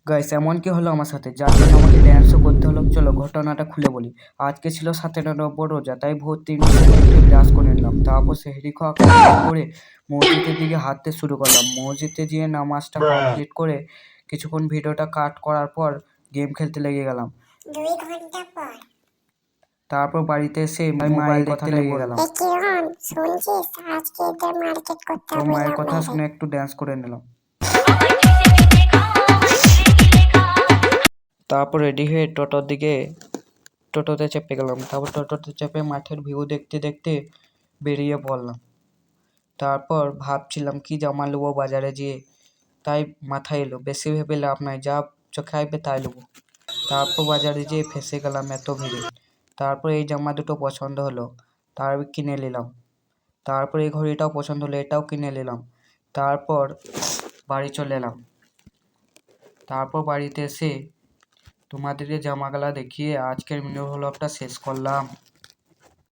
Guys এমন কি হলো আমার সাথে যার জন্য আমাকে ড্যান্সও করতে হলো। চলো ঘটনাটা খুলে বলি। আজকে ছিল 7 নম্বর রোজা, তাই ভোর 3টের সময় উঠে ব্রাশ করে নিলাম। তারপর সেহরি খাওয়া কমপ্লিট করে মসজিদের দিকে হাঁটতে শুরু করলাম। মসজিদে গিয়ে নামাজটা কমপ্লিট করে কিছুক্ষণ ভিডিওটা কাট করার পর গেম খেলতে লেগে গেলাম। 2 ঘন্টা পর তারপর বাড়িতে এসে মোবাইল দেখতে লেগে গেলাম। কিরণ শুনছিস, আজকে এদের মার্কেট করতে তো হবে। মায়ের কথা শুনে একটু ড্যান্স করে নিলাম। তারপর রেডি হয়ে টোটোতে চেপে গেলাম। তারপর টোটোতে চেপে মাঠের ভিউ দেখতে দেখতে বেরিয়ে পড়লাম। তারপর ভাবছিলাম কি জামা নেবো বাজারে যেয়ে, তাই মাথায় এলো বেশি ভেবে লাভ নাই, যা চোখে আসবে তাই নেবো। তারপর বাজারে যেয়ে ফেঁসে গেলাম এত ভিড়ে। তারপর এই জামা দুটো পছন্দ হলো, তার কিনে নিলাম। তারপর এই ঘড়িটাও পছন্দ হলো, এটাও কিনে নিলাম। তারপর বাড়ি চলে এলাম। তারপর বাড়িতে এসে তোমাদেরকে জামাগুলা দেখিয়ে আজকের মিনি ব্লগটা শেষ করলাম।